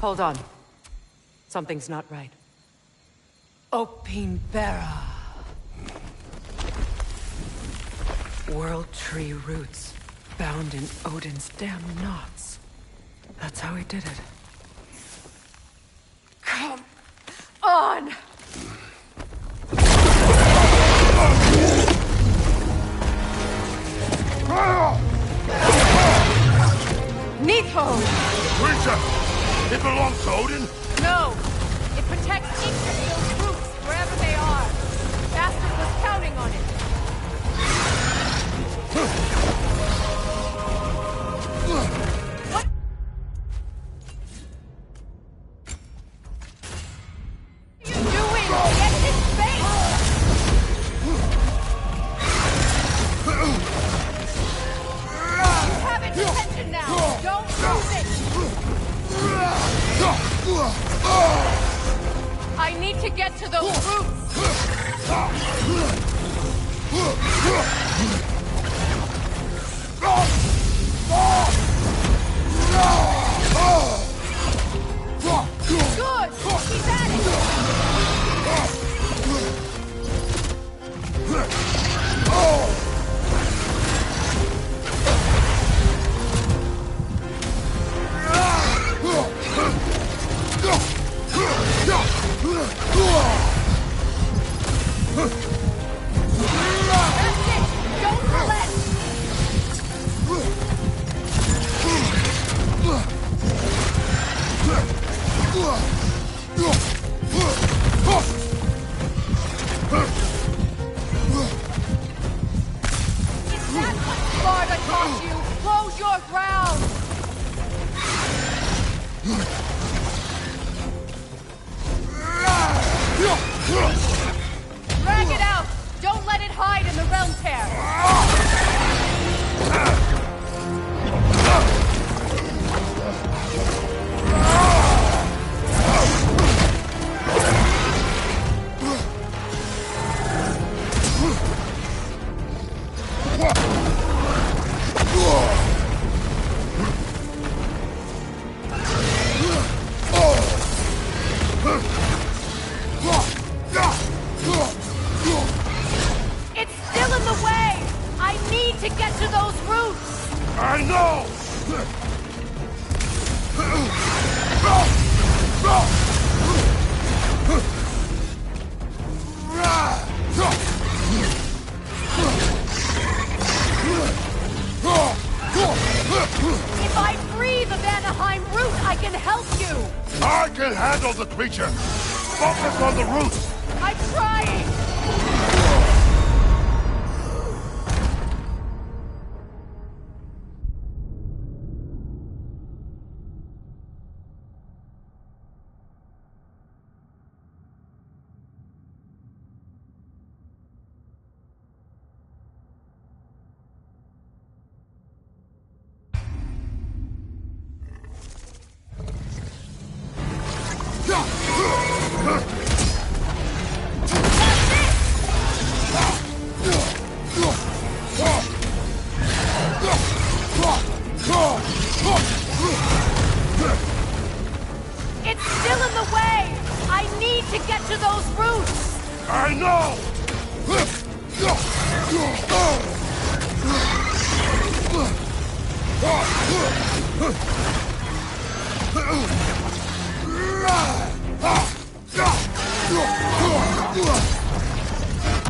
Hold on. Something's not right. Opinbera. World Tree roots, bound in Odin's damn knots. That's how he did it. Come on! Nitho! Creature! It belongs to Odin? No! It protects Yggdrasil's roots, wherever they are. Bastard was counting on it. What? What are you doing? Get in his face! You have its attention now! Don't lose it! I need to get to those roots! Good! He's at it! That's it! Don't relent! Is that what Sparta taught you? Close your ground! Drag it out! Don't let it hide in the realm tear! It's still in the way! I need to get to those roots! I know! If I free the Vanaheim root, I can help you! I can handle the creature! Focus on the roots! I'm trying! It's still in the way! I need to get to those roots! I know!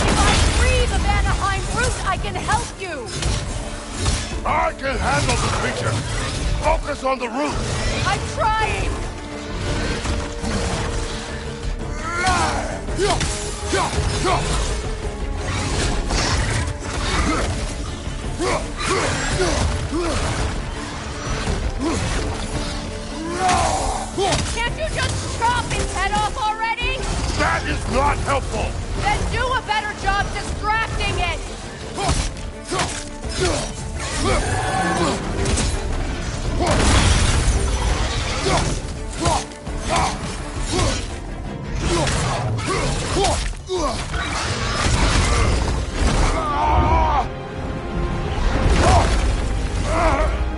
If I free the Vanaheim root, I can help you! I can handle the creature! Focus on the roots! I'm trying! Can't you just chop its head off already? That is not helpful! Then do a better job distracting it!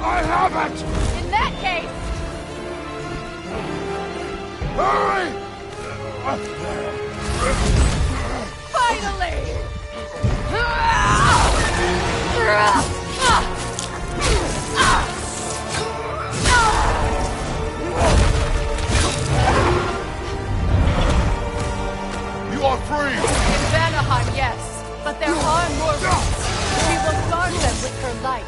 I have it! In that case... Finally! You are free! In Vanaheim, yes. But there are more routes. We will guard them with her life.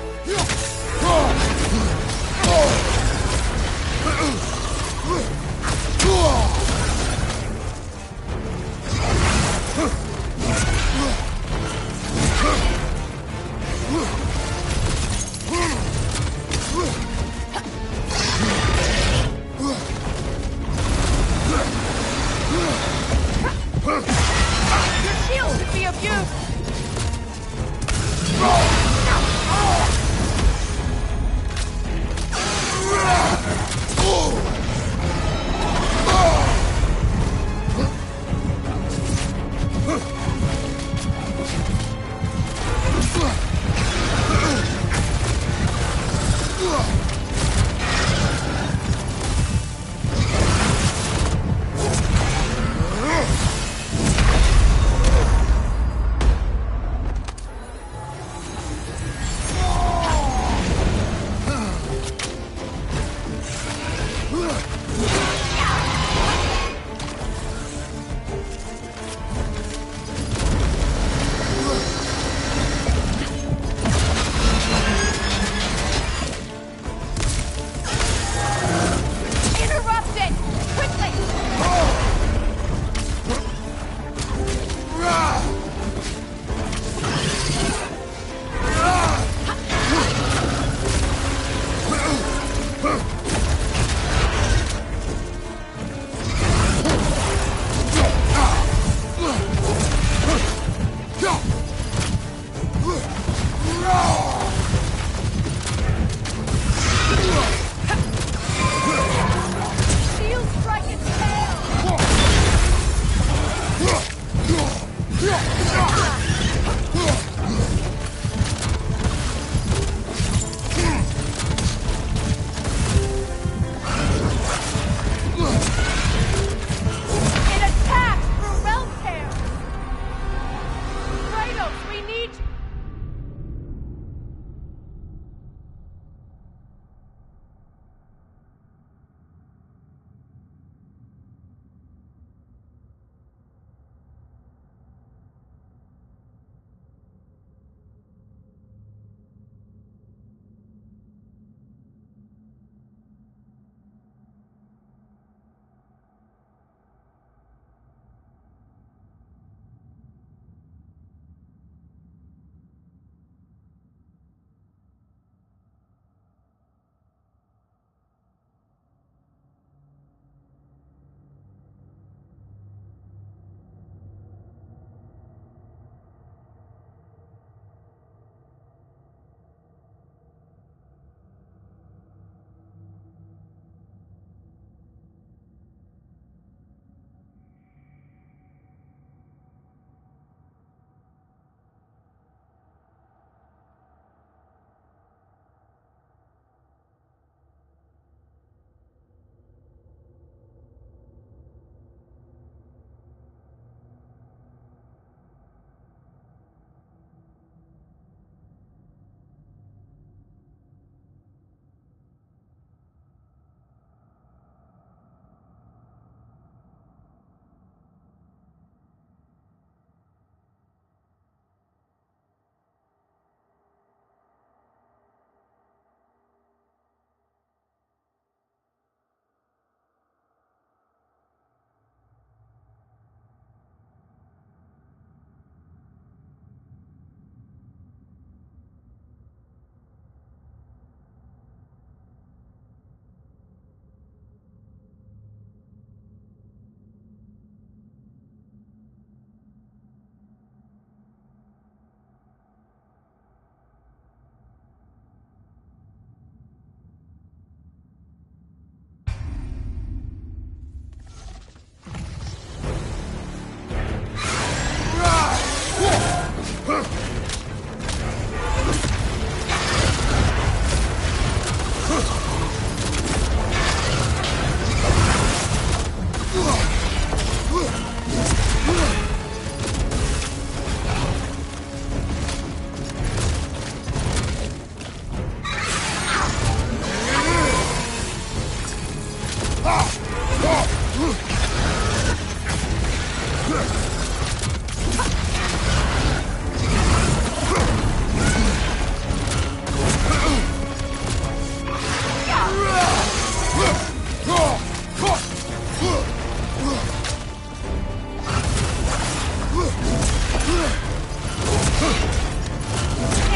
It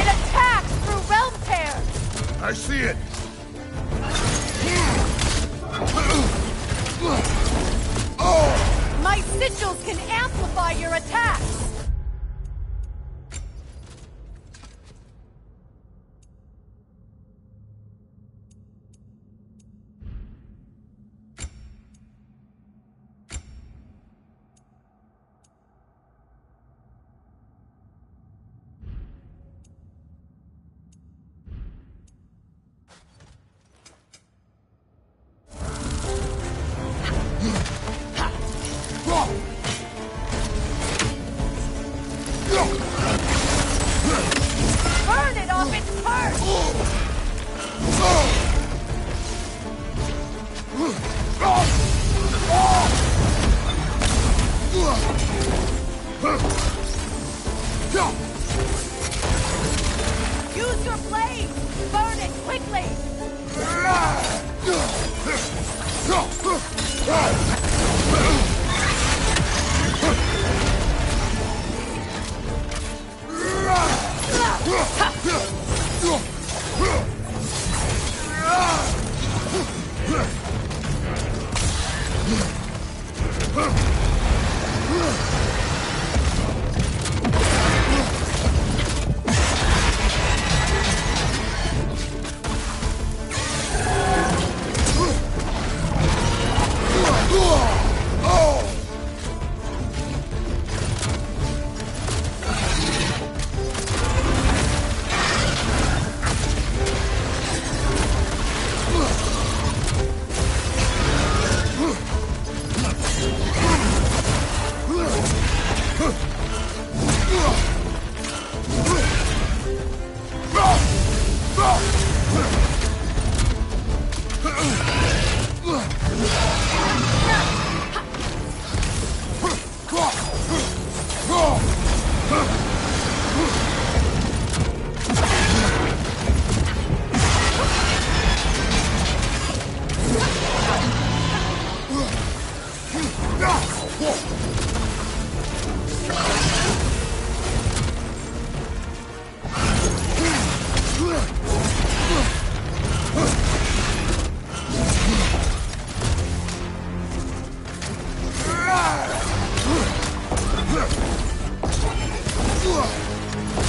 attacks through realm tear! I see it! My sigils can amplify your attacks! Burn it off its perch! Use your blade! Burn it quickly!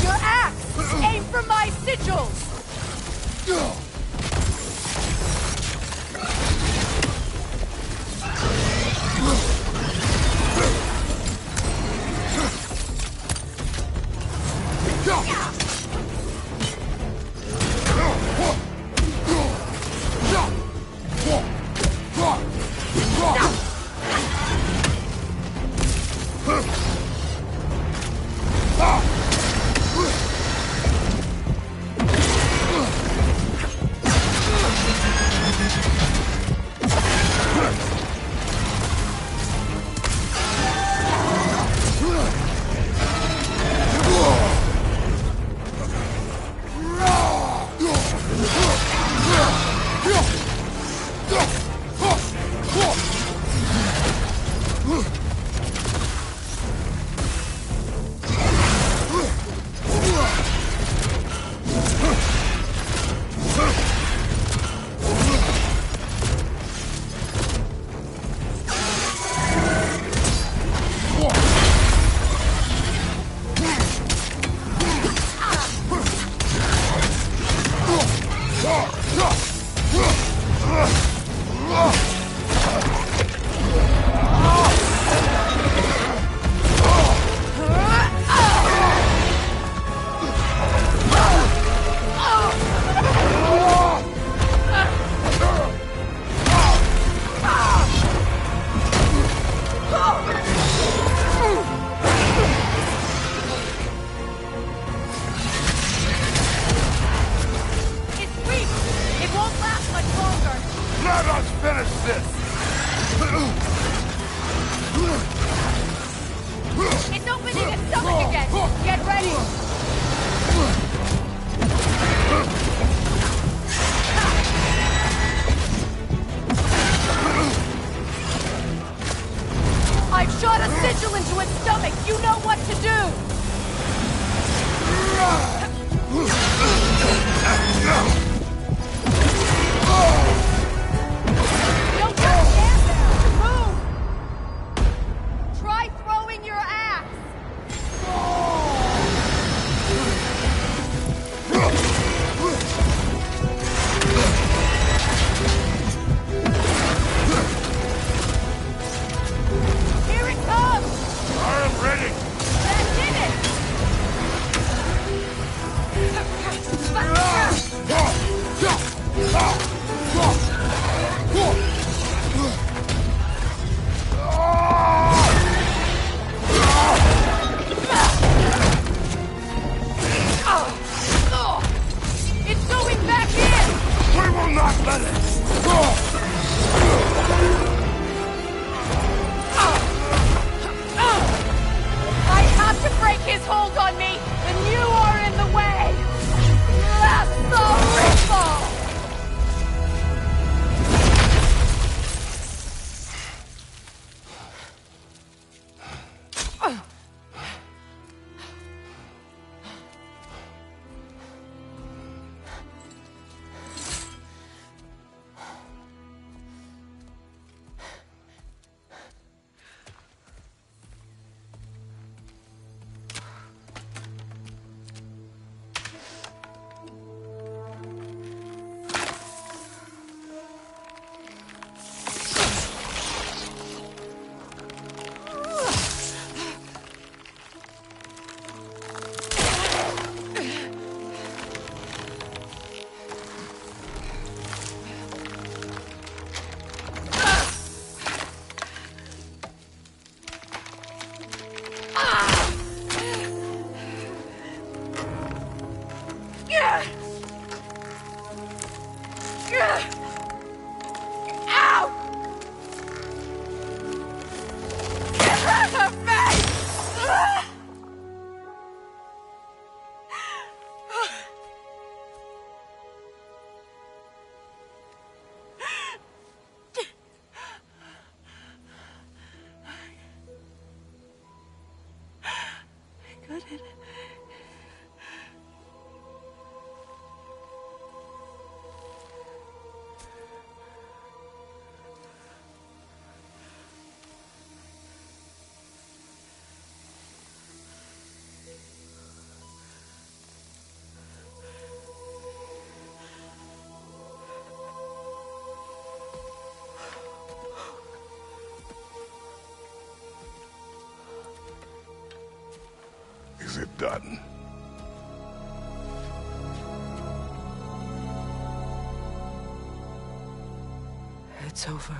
Your axe! Aim for my sigils! Let us finish this! It's opening its stomach again! Get ready! You know what to do! Don't just stand there! Move! Try throwing your axe! Here it comes! I am ready! That did It's going back in! We will not let it! I have to break his hold on me, and you are in the way! That's the ripple! Is it done? It's over.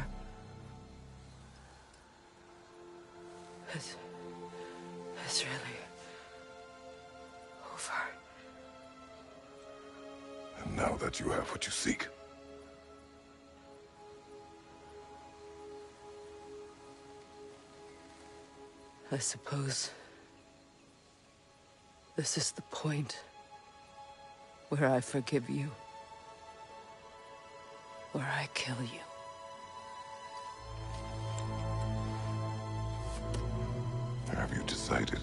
It's really over. And now that you have what you seek, I suppose this is the point where I forgive you, where I kill you. have you decided?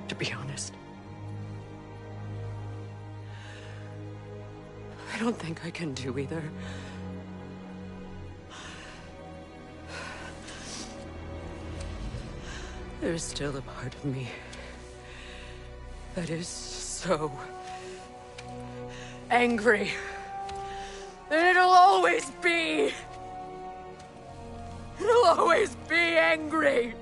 To be honest, I don't think I can do either. There's still a part of me that is so angry that it'll always be angry.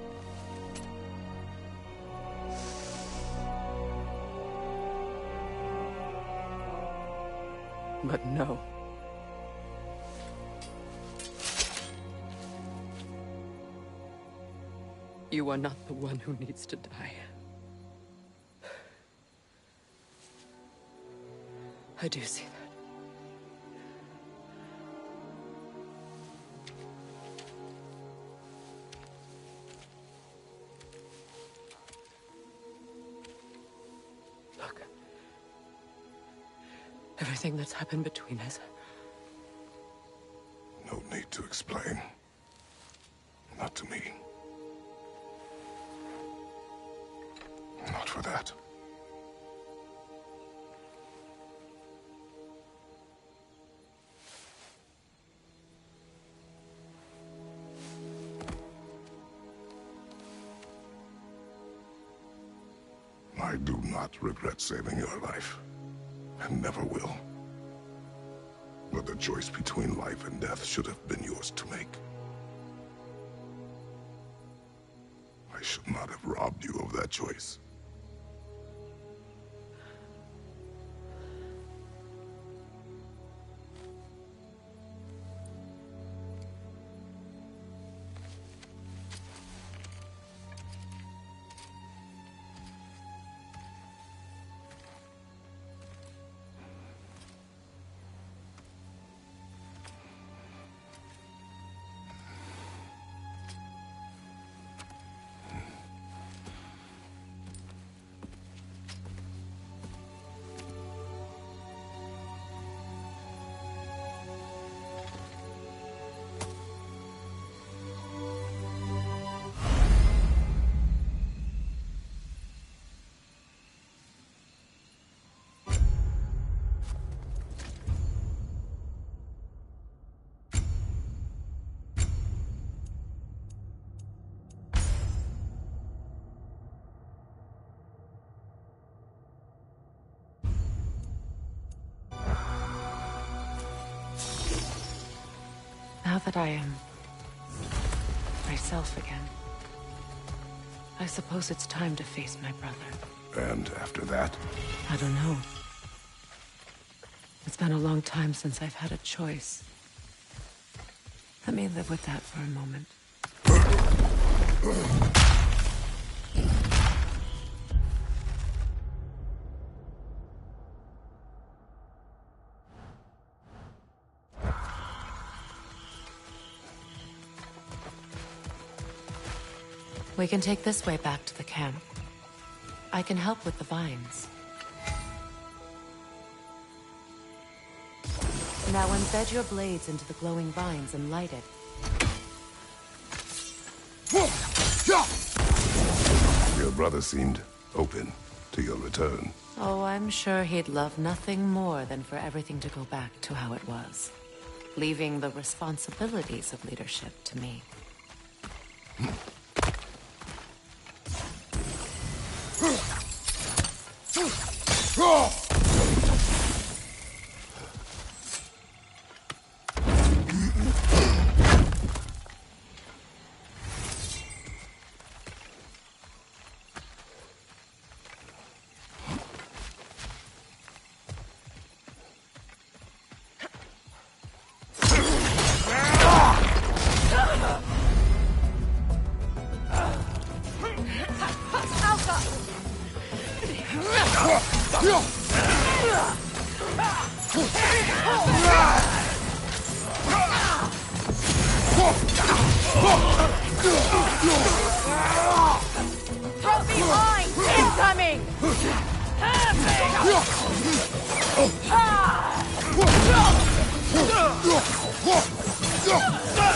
But no. You are not the one who needs to die. I do see that. everything that's happened between us. No need to explain. Not to me. Not for that. I do not regret saving your life, and never will. But the choice between life and death should have been yours to make. I should not have robbed you of that choice. Now that I am myself again, I suppose it's time to face my brother. And after that? I don't know. It's been a long time since I've had a choice. Let me live with that for a moment. We can take this way back to the camp. I can help with the vines. Now embed your blades into the glowing vines and light it. Your brother seemed open to your return. Oh, I'm sure he'd love nothing more than for everything to go back to how it was, leaving the responsibilities of leadership to me. Trophy line incoming!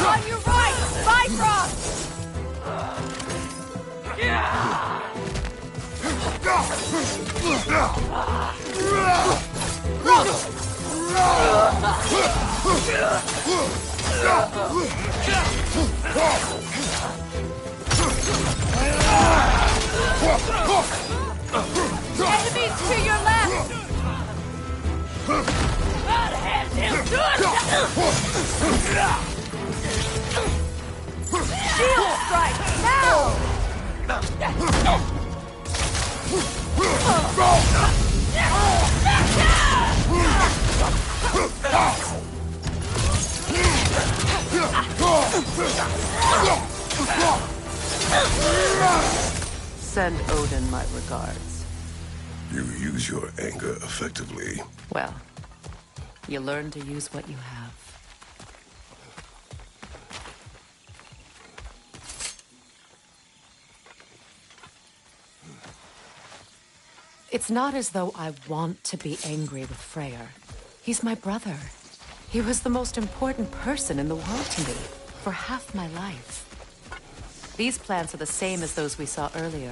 On your right, Bifrost! Enemies to your left! Shield strike, now! Send Odin my regards. You use your anger effectively. Well, you learn to use what you have. It's not as though I want to be angry with Freyr. He's my brother. He was the most important person in the world to me for half my life. These plants are the same as those we saw earlier.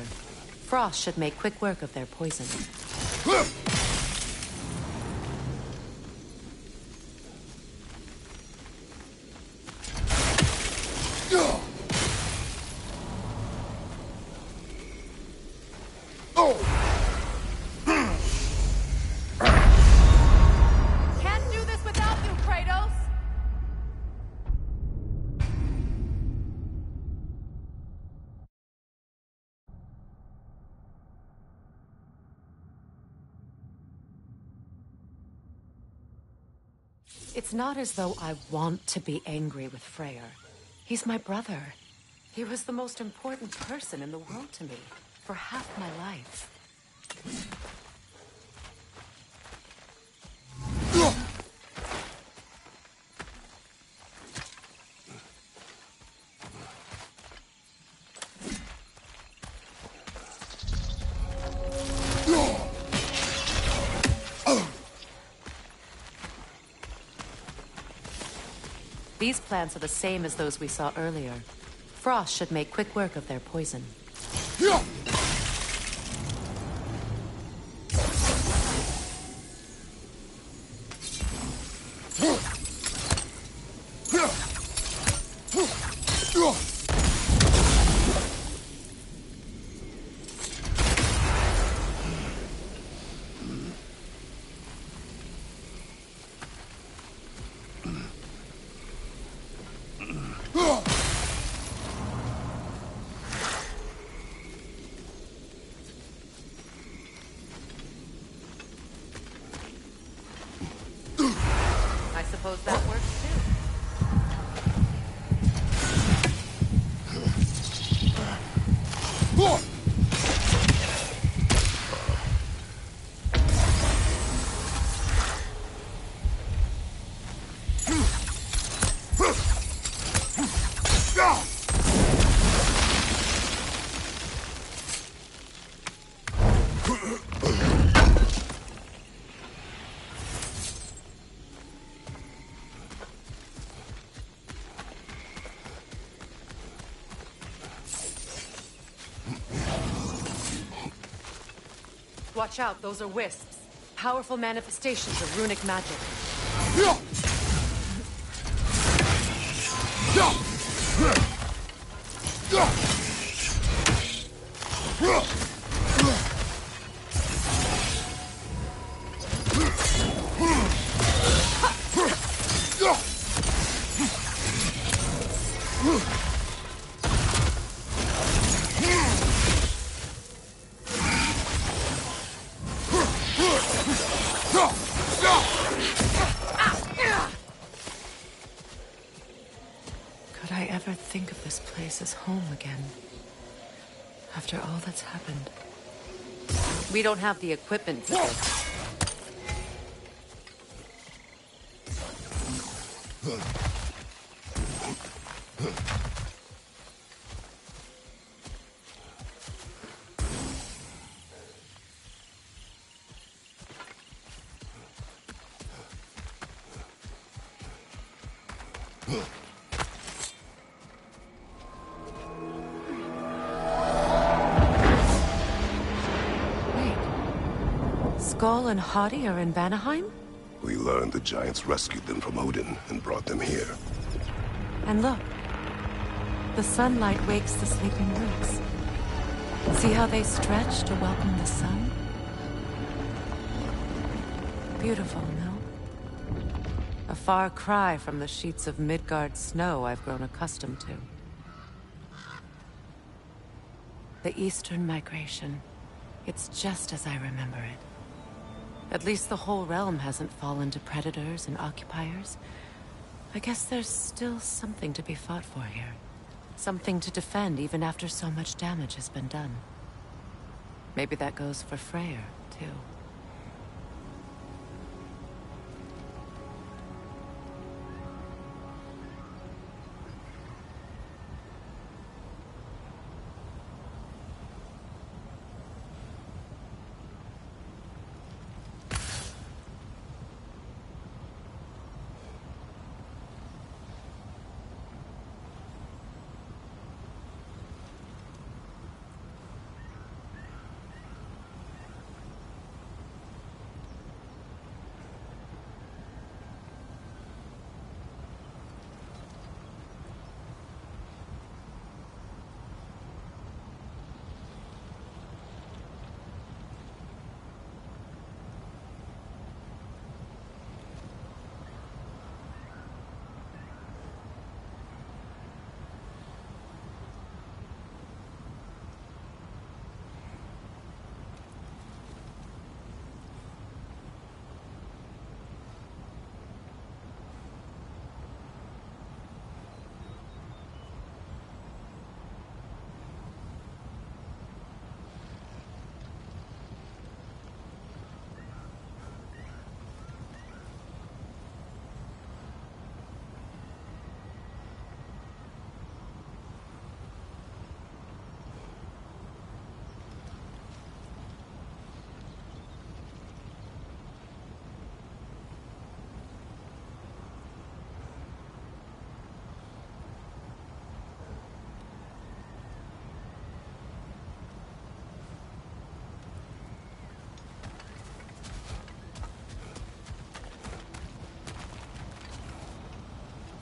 Frost should make quick work of their poison. Can't do this without you, Kratos! It's not as though I want to be angry with Freyr. He's my brother. He was the most important person in the world to me for half my life. These plants are the same as those we saw earlier. Frost should make quick work of their poison. I suppose that works too. Watch out, those are wisps. Powerful manifestations of runic magic. Could I ever think of this place as home again? After all that's happened. We don't have the equipment for this. Skull and Hati are in Vanaheim? We learned the giants rescued them from Odin and brought them here. And look. The sunlight wakes the sleeping roots. See how they stretch to welcome the sun? Beautiful, no? A far cry from the sheets of Midgard snow I've grown accustomed to. The Eastern Migration. It's just as I remember it. At least the whole realm hasn't fallen to predators and occupiers. I guess there's still something to be fought for here. Something to defend even after so much damage has been done. Maybe that goes for Freyr, too.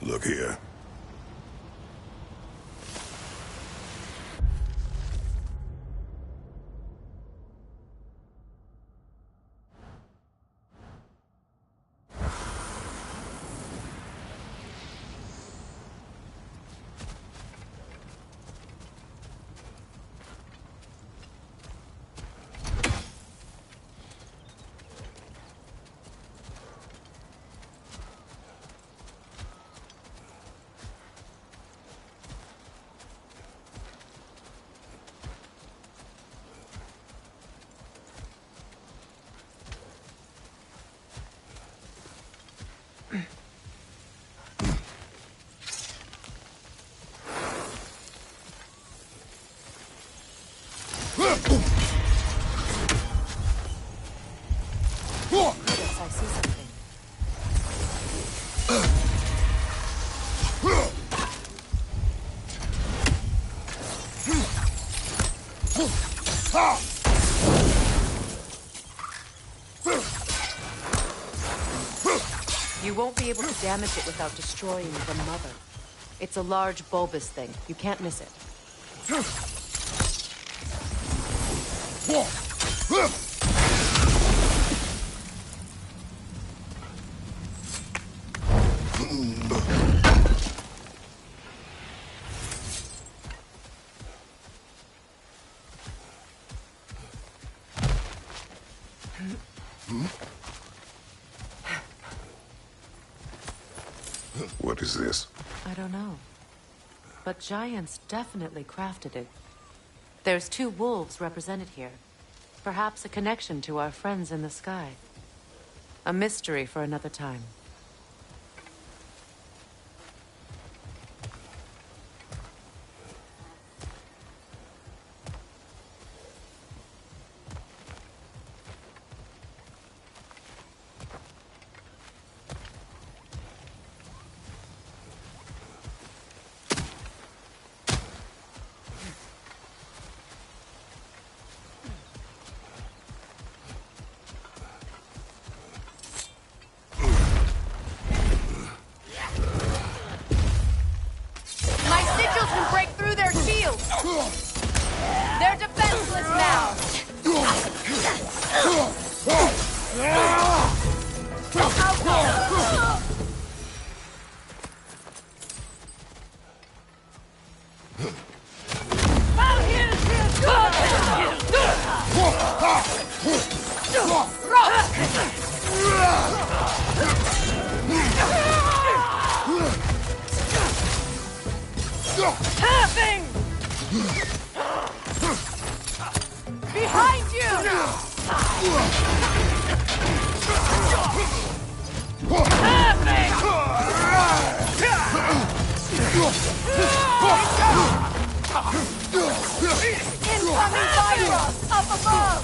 Look here. Yes, I see something. You won't be able to damage it without destroying the mother. It's a large bulbous thing. You can't miss it. What is this? I don't know. But giants definitely crafted it. There's 2 wolves represented here. Perhaps a connection to our friends in the sky. A mystery for another time. They're defenseless now! Having! Behind you! Having! Incoming virus up above!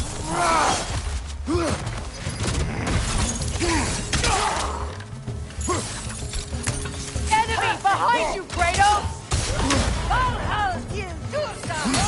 Enemy behind you, Kratos! I'll house you, do something!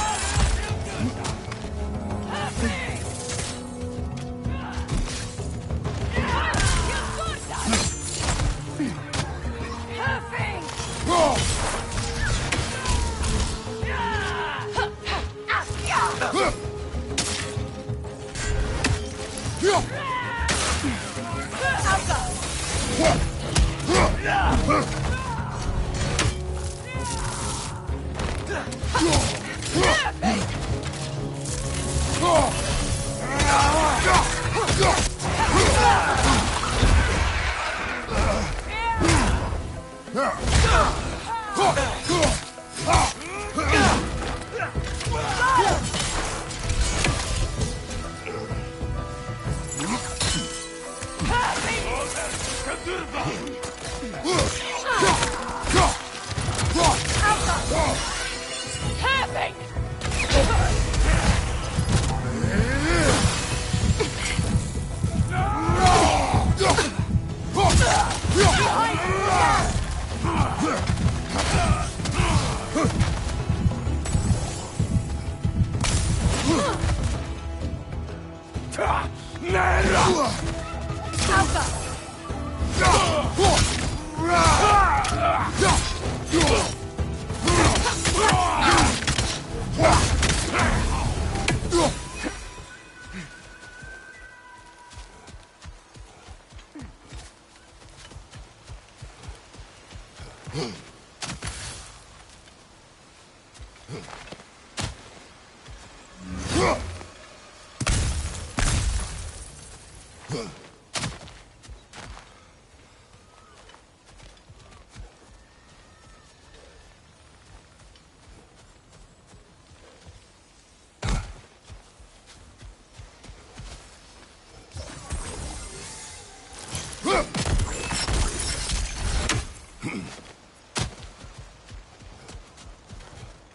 Alpha!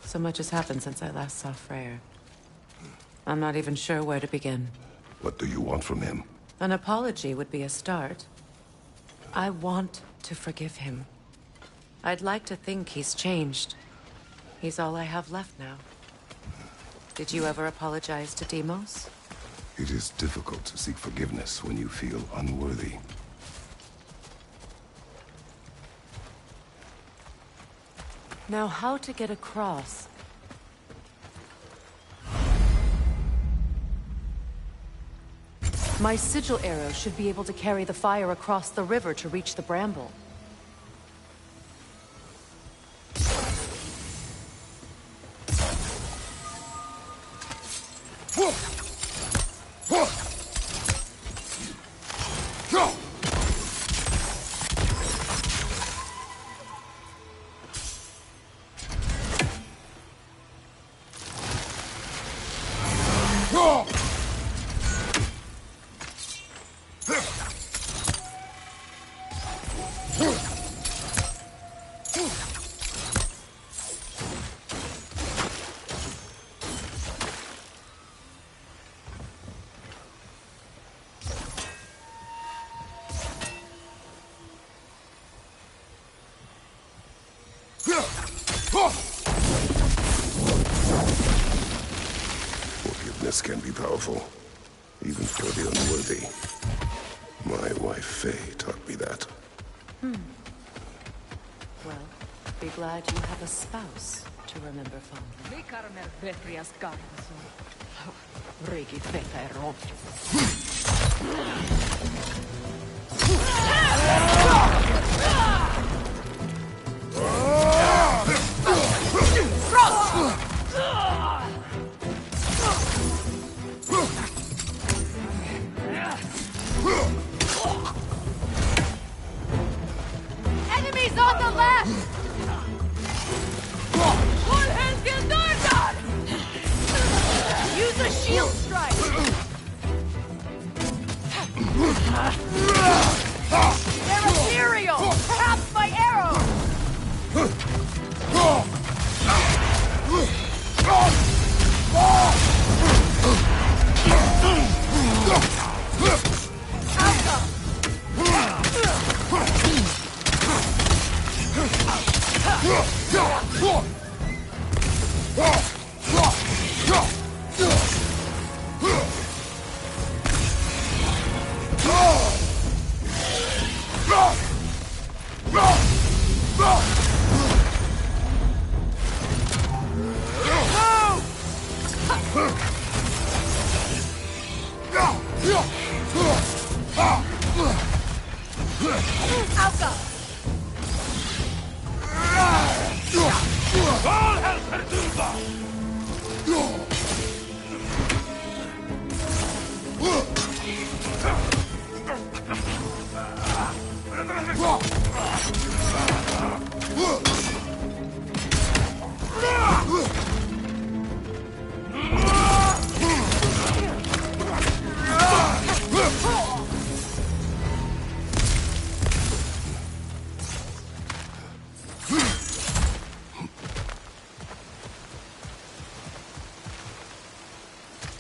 So much has happened since I last saw Freyr. I'm not even sure where to begin. What do you want from him? An apology would be a start. I want to forgive him. I'd like to think he's changed. He's all I have left now. Did you ever apologize to Deimos? It is difficult to seek forgiveness when you feel unworthy. Now, how to get across? My sigil arrow should be able to carry the fire across the river to reach the bramble. Forgiveness can be powerful, even for the unworthy. My wife Faye taught me that. Well, be glad you have a spouse to remember fondly. Enemies on the left! Use a shield strike! They're ethereal! Perhaps my arrow!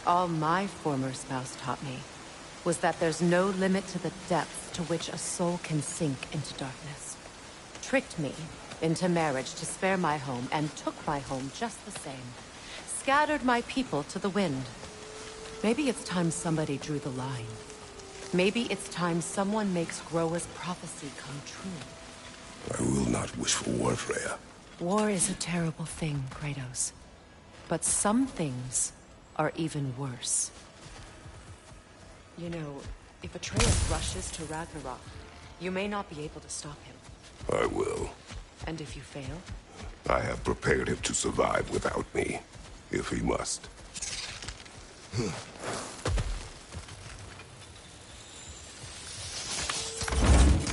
All my former spouse taught me was that there's no limit to the depth to which a soul can sink into darkness. Tricked me into marriage to spare my home and took my home just the same. Scattered my people to the wind. Maybe it's time somebody drew the line. Maybe it's time someone makes Groa's prophecy come true. I will not wish for war, Freya. War is a terrible thing, Kratos. But some things are even worse. You know, if Atreus rushes to Ragnarok, you may not be able to stop him. I will. And if you fail? I have prepared him to survive without me, if he must.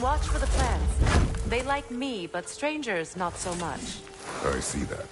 Watch for the plants. They like me, but strangers not so much. I see that.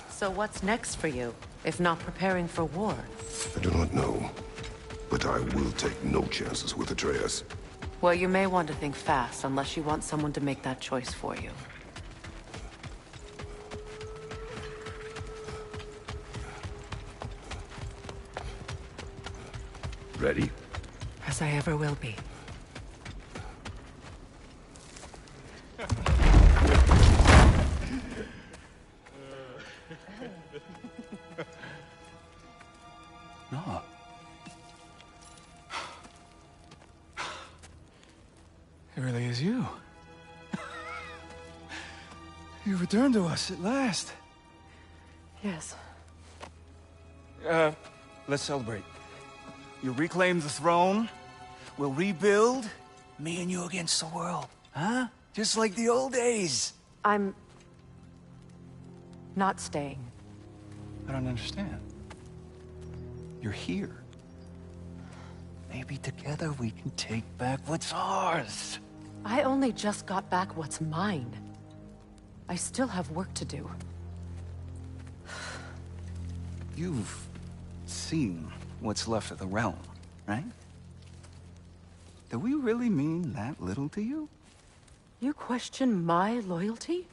So what's next for you, if not preparing for war? I do not know, but I will take no chances with Atreus. Well, you may want to think fast, unless you want someone to make that choice for you. Ready? As I ever will be. No. It really is you. You returned to us at last. Yes. Let's celebrate. You reclaim the throne, we'll rebuild, me and you against the world. Huh? Just like the old days. I'm... not staying. I don't understand. You're here. Maybe together we can take back what's ours. I only just got back what's mine. I still have work to do. You've seen what's left of the realm, right? Do we really mean that little to you? You question my loyalty?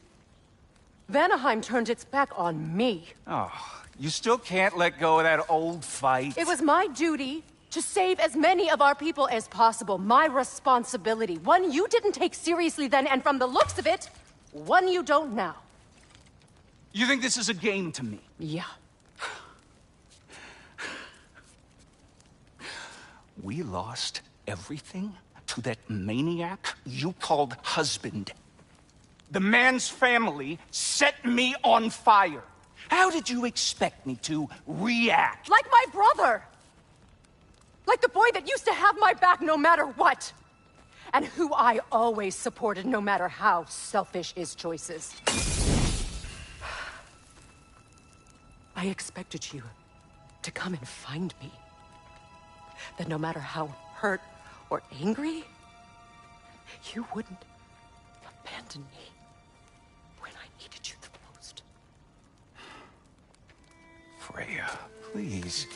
Vanaheim turned its back on me. Oh, you still can't let go of that old fight? It was my duty to save as many of our people as possible. My responsibility. One you didn't take seriously then, and from the looks of it, one you don't now. You think this is a game to me? Yeah. We lost everything to that maniac you called husband. The man's family set me on fire. How did you expect me to react? Like my brother! Like the boy that used to have my back no matter what! And who I always supported no matter how selfish his choices. I expected you to come and find me. That no matter how hurt or angry, you wouldn't abandon me when I needed you the most. Freya, please.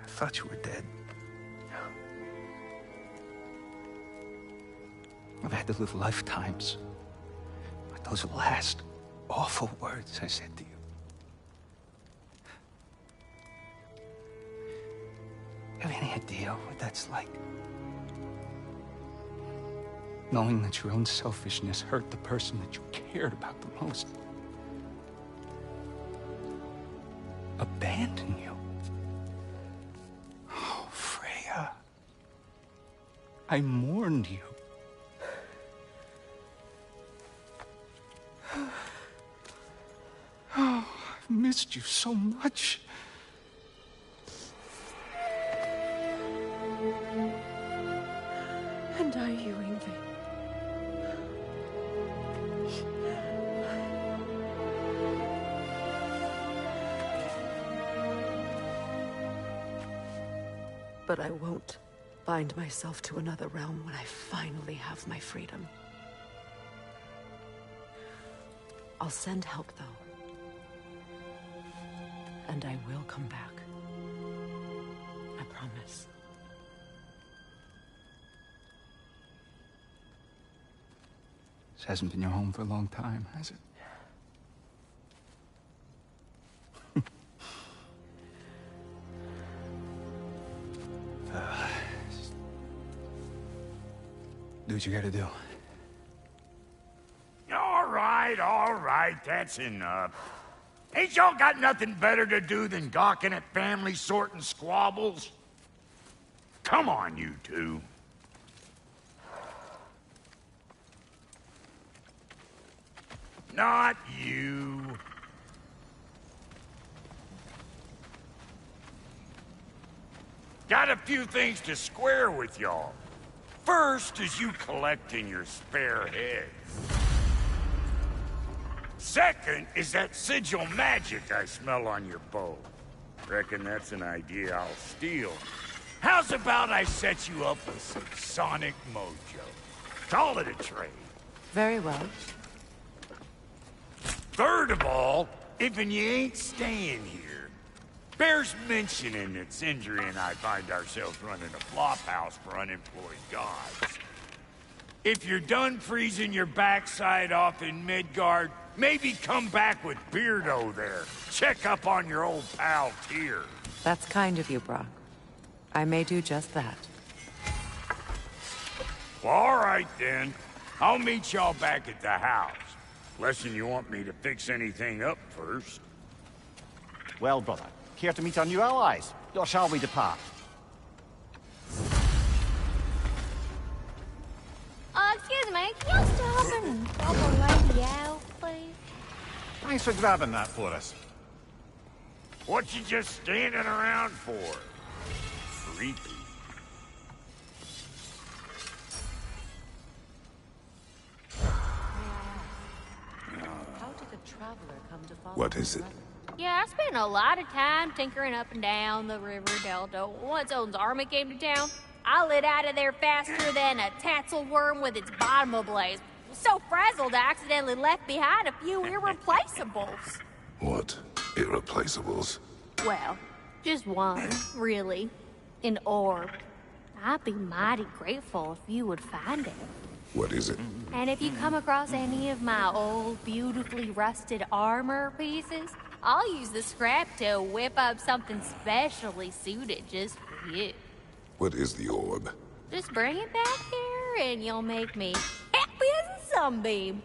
I thought you were dead. I've had to live lifetimes with those last awful words I said to you. Have any idea what that's like? Knowing that your own selfishness hurt the person that you cared about the most. Abandon you. Oh, Freya. I mourned you. Oh, I've missed you so much. And are you, Ingvi? But I won't bind myself to another realm when I finally have my freedom. I'll send help, though. And I will come back. I promise. This hasn't been your home for a long time, has it? Do what you gotta do. All right, that's enough. Ain't y'all got nothing better to do than gawking at family sorting squabbles? Come on, you two. Not you. Got a few things to square with y'all. First is you collecting your spare heads. Second is that sigil magic I smell on your bow. Reckon that's an idea I'll steal. How's about I set you up with some sonic mojo? Call it a trade. Very well. Third of all, if you ain't staying here, bears mentioning that Sindri and I find ourselves running a flop house for unemployed gods. If you're done freezing your backside off in Midgard, maybe come back with Beardo there. Check up on your old pal Tyr. That's kind of you, Brock. I may do just that. Well, all right then. I'll meet y'all back at the house. Unless you want me to fix anything up first. Well, brother, care to meet our new allies? Or shall we depart? Excuse me, can you stop and help a lady out, please? Thanks for grabbing that for us. What you just standing around for? Creepy. How did a traveler come to follow? What is it? Yeah, I spent a lot of time tinkering up and down the river delta. Once Odin's army came to town, I lit out of there faster than a tassel worm with its bottom ablaze. So frazzled, I accidentally left behind a few irreplaceables. What? Irreplaceables? Well, just one, really. An orb. I'd be mighty grateful if you would find it. What is it? And if you come across any of my old, beautifully rusted armor pieces, I'll use the scrap to whip up something specially suited just for you. What is the orb? Just bring it back here and you'll make me happy as a sunbeam.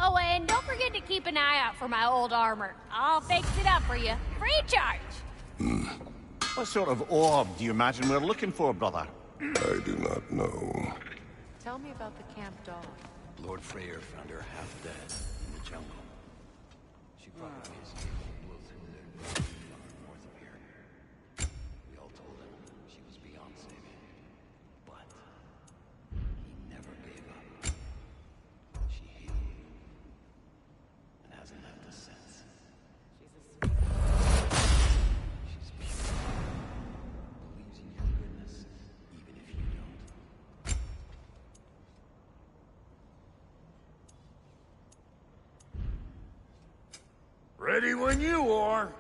Oh, and don't forget to keep an eye out for my old armor. I'll fix it up for you, free of charge. What sort of orb do you imagine we're looking for, brother? I do not know. Tell me about the camp dog. Lord Freyr found her half dead in the jungle. She probably escaped from wolves in the north of here. We all told him she was beyond saving, but he never gave up. She hated you and hasn't left us since. She's pure. Believes in your goodness, even if you don't. Ready when you are.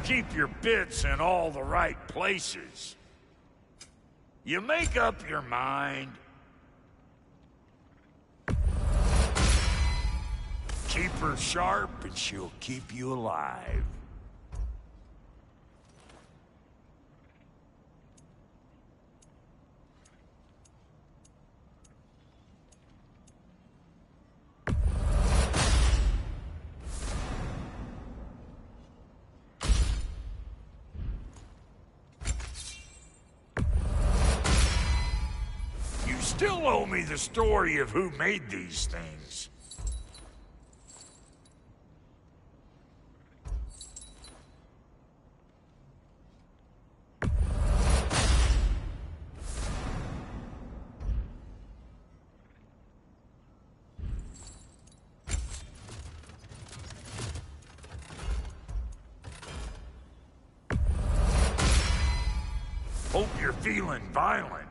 keep your bits in all the right places. You make up your mind. Keep her sharp and she'll keep you alive. You still owe me the story of who made these things. Hope you're feeling violent.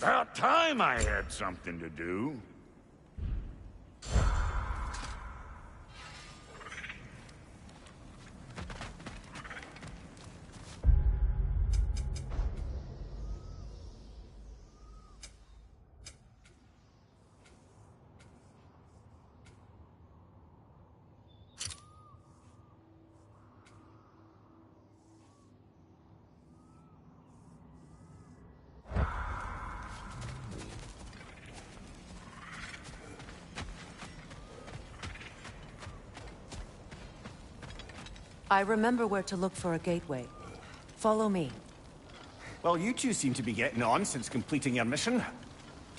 About time I had something to do. I remember where to look for a gateway. Follow me. Well, you two seem to be getting on since completing your mission.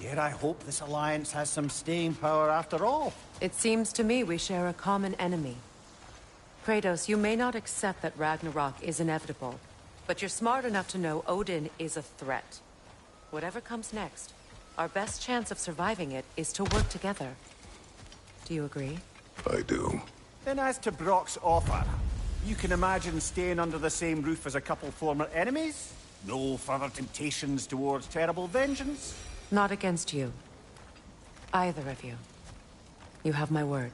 Dare I hope this alliance has some staying power after all? It seems to me we share a common enemy. Kratos, you may not accept that Ragnarok is inevitable, but you're smart enough to know Odin is a threat. Whatever comes next, our best chance of surviving it is to work together. Do you agree? I do. Then as to Brock's offer, you can imagine staying under the same roof as a couple former enemies? No further temptations towards terrible vengeance? Not against you. Either of you. You have my word.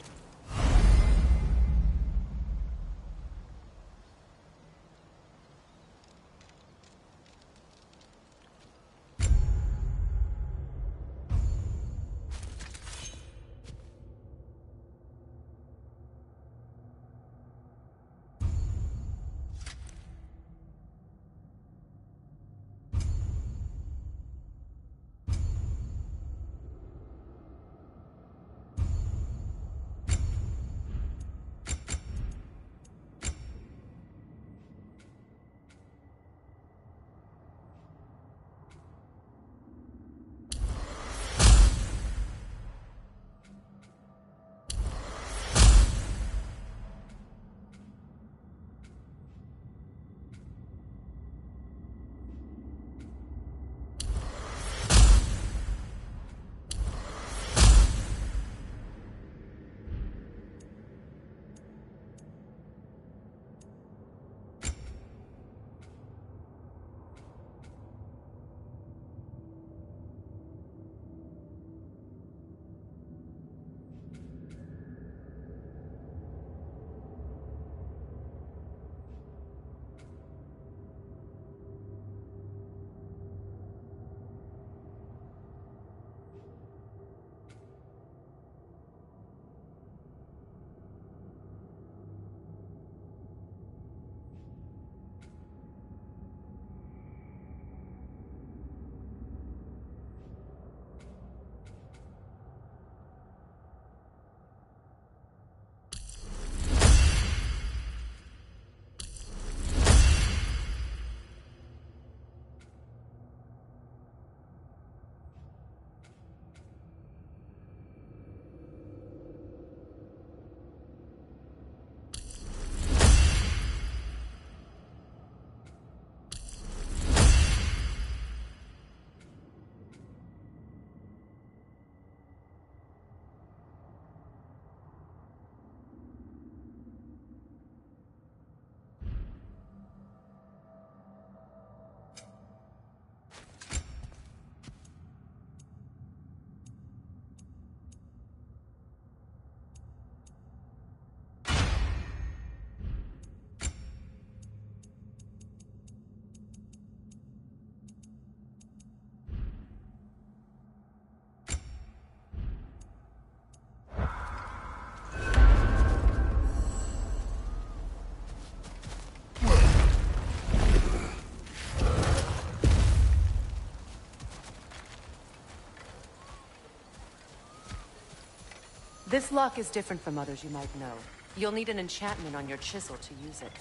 This lock is different from others you might know. You'll need an enchantment on your chisel to use it.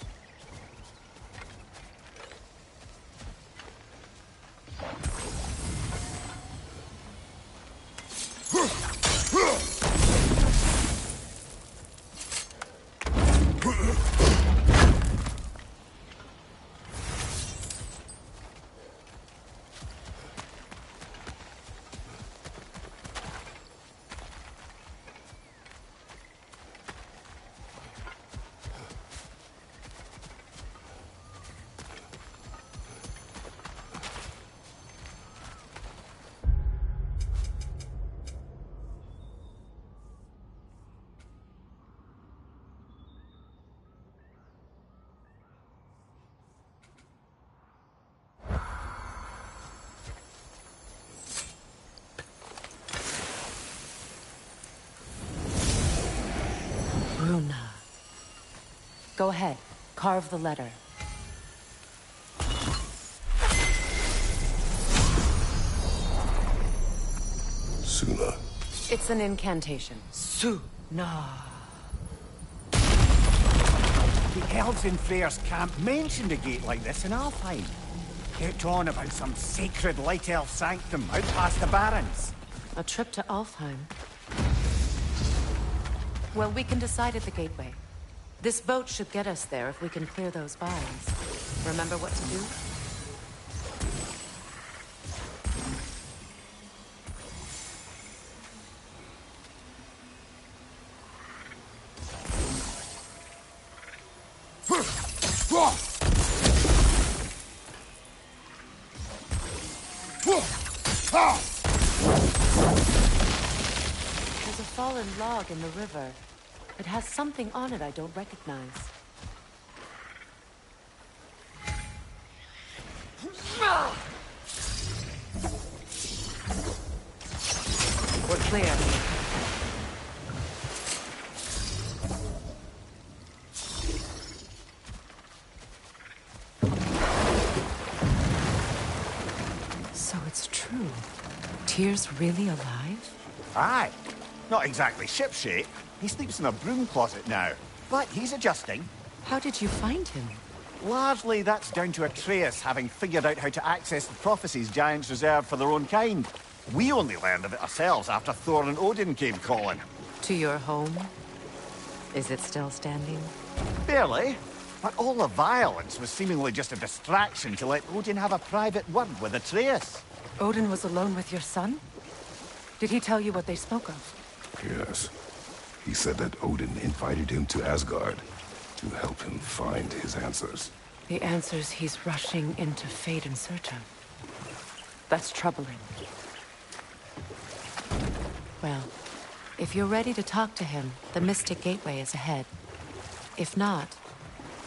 Go ahead. Carve the letter. Suna. It's an incantation. Suna. The elves in Freya's camp mentioned a gate like this in Alfheim. Kept on about some sacred light elf sanctum out past the Barrens. A trip to Alfheim. Well, we can decide at the gateway. This boat should get us there if we can clear those vines. Remember what to do? There's a fallen log in the river. It has something on it I don't recognize. We're clear. So it's true. Tyr's really alive? Aye. Not exactly shipshape. He sleeps in a broom closet now. But he's adjusting. How did you find him? Largely, that's down to Atreus having figured out how to access the prophecies giants reserve for their own kind. We only learned of it ourselves after Thor and Odin came calling. To your home? Is it still standing? Barely. But all the violence was seemingly just a distraction to let Odin have a private word with Atreus. Odin was alone with your son? Did he tell you what they spoke of? Yes. He said that Odin invited him to Asgard to help him find his answers. The answers he's rushing into fate in search of. That's troubling. Well, if you're ready to talk to him, the Mystic Gateway is ahead. If not,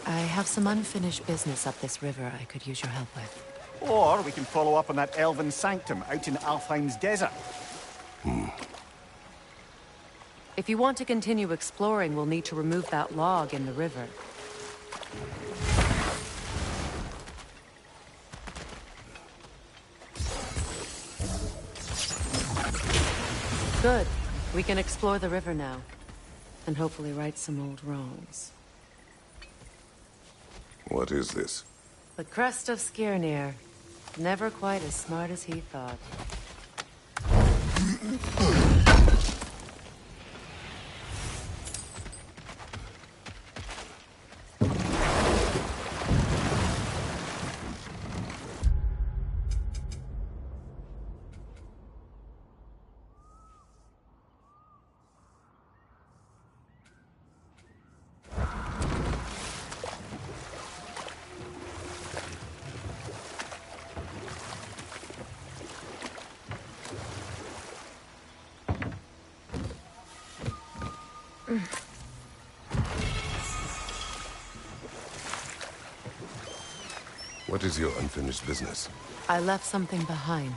I have some unfinished business up this river I could use your help with. Or we can follow up on that elven sanctum out in Alfheim's desert. If you want to continue exploring, we'll need to remove that log in the river. Good. We can explore the river now. And hopefully right some old wrongs. What is this? The crest of Skirnir. Never quite as smart as he thought. What is your unfinished business? I left something behind,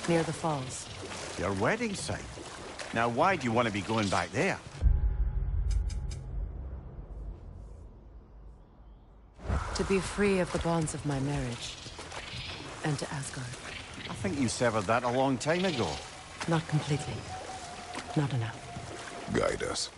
near the falls. Your wedding site. Now, why do you want to be going back there? To be free of the bonds of my marriage. And to Asgard. I think you severed that a long time ago. Not completely. Not enough. Guide us.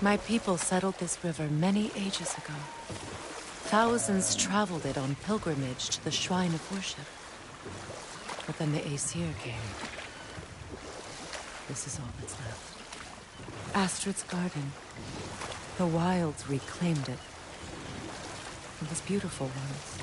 My people settled this river many ages ago. Thousands traveled it on pilgrimage to the shrine of worship. But then the Aesir came. This is all that's left. Astrid's garden. The wilds reclaimed it. It was beautiful once.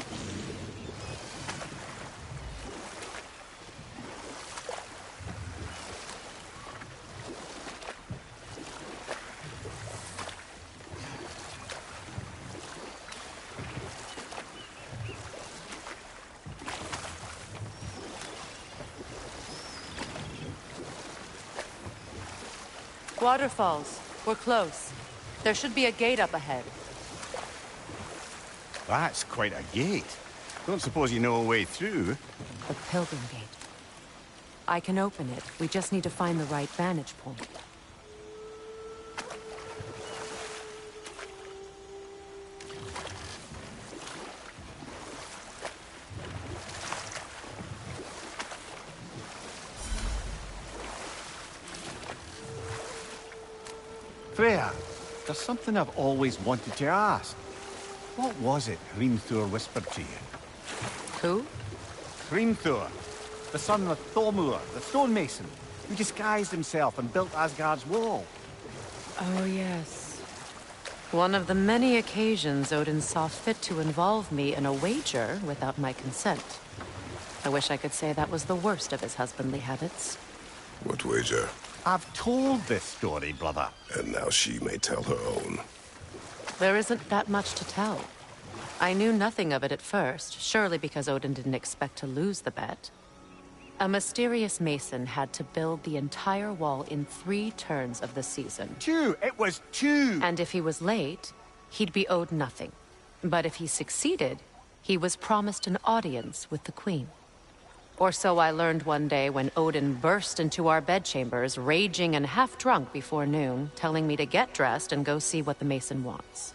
Waterfalls. We're close. There should be a gate up ahead. That's quite a gate. Don't suppose you know a way through? The Pilgrim Gate. I can open it. We just need to find the right vantage point. Freya, there's something I've always wanted to ask. What was it Hrimthur whispered to you? Who? Hrimthur, the son of Thormur, the stonemason, who disguised himself and built Asgard's wall. Oh, yes. One of the many occasions Odin saw fit to involve me in a wager without my consent. I wish I could say that was the worst of his husbandly habits. What wager? I've told this story, brother. And now she may tell her own. There isn't that much to tell. I knew nothing of it at first, surely because Odin didn't expect to lose the bet. A mysterious mason had to build the entire wall in 3 turns of the season. 2! It was 2! And if he was late, he'd be owed nothing. But if he succeeded, he was promised an audience with the queen. Or so I learned one day when Odin burst into our bedchambers, raging and half-drunk before noon, telling me to get dressed and go see what the mason wants.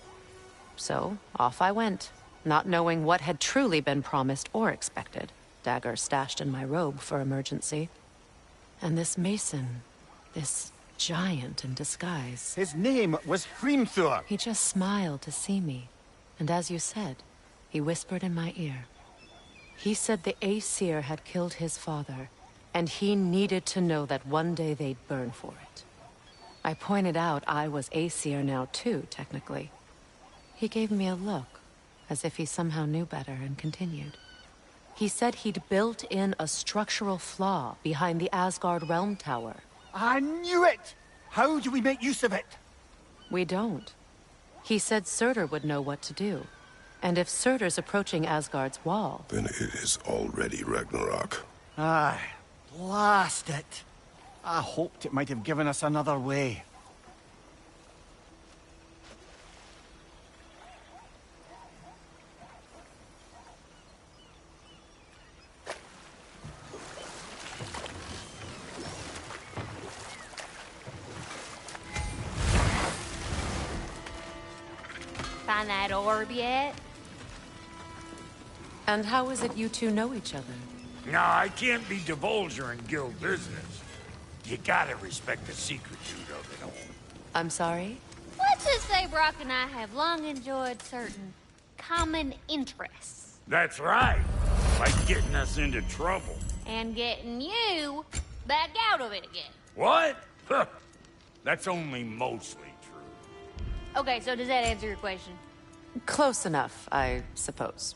So, off I went, not knowing what had truly been promised or expected, dagger stashed in my robe for emergency. And this mason, this giant in disguise... His name was Hrimthur! He just smiled to see me, and as you said, he whispered in my ear. He said the Aesir had killed his father, and he needed to know that one day they'd burn for it. I pointed out I was Aesir now too, technically. He gave me a look, as if he somehow knew better, and continued. He said he'd built in a structural flaw behind the Asgard Realm Tower. I knew it! How do we make use of it? We don't. He said Surtur would know what to do. And if Surtur's approaching Asgard's wall... Then it is already Ragnarok. Aye, blast it. I hoped it might have given us another way. Find that orb yet? And how is it you two know each other? No, I can't be divulger in guild business. You gotta respect the secretude of it all. I'm sorry? Let's just say Brock and I have long enjoyed certain common interests. That's right. Like getting us into trouble. And getting you back out of it again. What? Huh. That's only mostly true. Okay, so does that answer your question? Close enough, I suppose.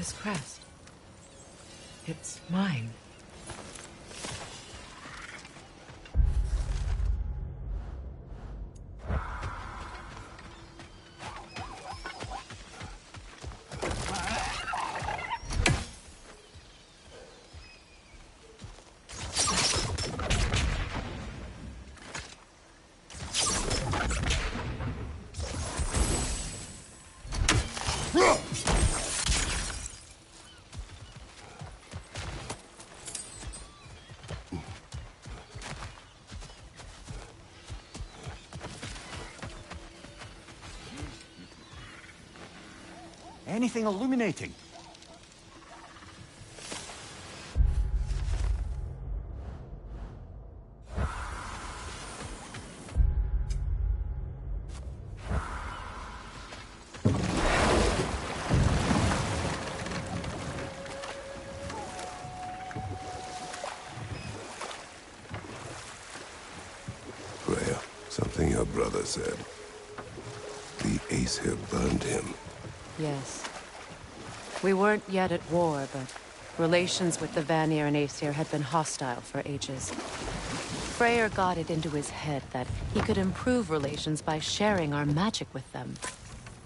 This crest. It's mine. Anything illuminating? Freya, something your brother said. The Aesir burned him. Yes. We weren't yet at war, but relations with the Vanir and Aesir had been hostile for ages. Freyr got it into his head that he could improve relations by sharing our magic with them.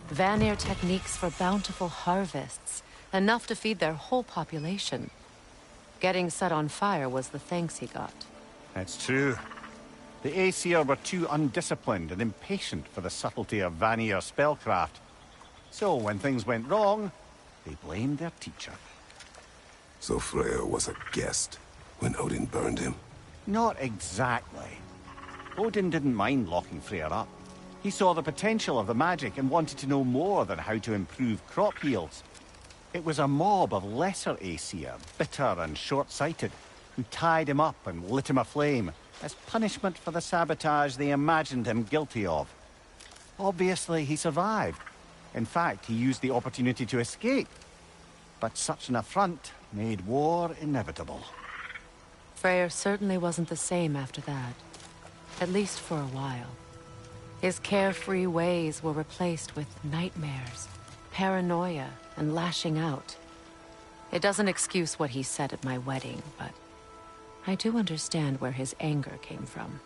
Vanir techniques for bountiful harvests, enough to feed their whole population. Getting set on fire was the thanks he got. It's true. The Aesir were too undisciplined and impatient for the subtlety of Vanir spellcraft. So when things went wrong, they blamed their teacher. So Freya was a guest when Odin burned him? Not exactly. Odin didn't mind locking Freyr up. He saw the potential of the magic and wanted to know more than how to improve crop yields. It was a mob of lesser Aesir, bitter and short-sighted, who tied him up and lit him aflame as punishment for the sabotage they imagined him guilty of. Obviously, he survived. In fact, he used the opportunity to escape. But such an affront made war inevitable. Freyr certainly wasn't the same after that. At least for a while. His carefree ways were replaced with nightmares, paranoia, and lashing out. It doesn't excuse what he said at my wedding, but I do understand where his anger came from.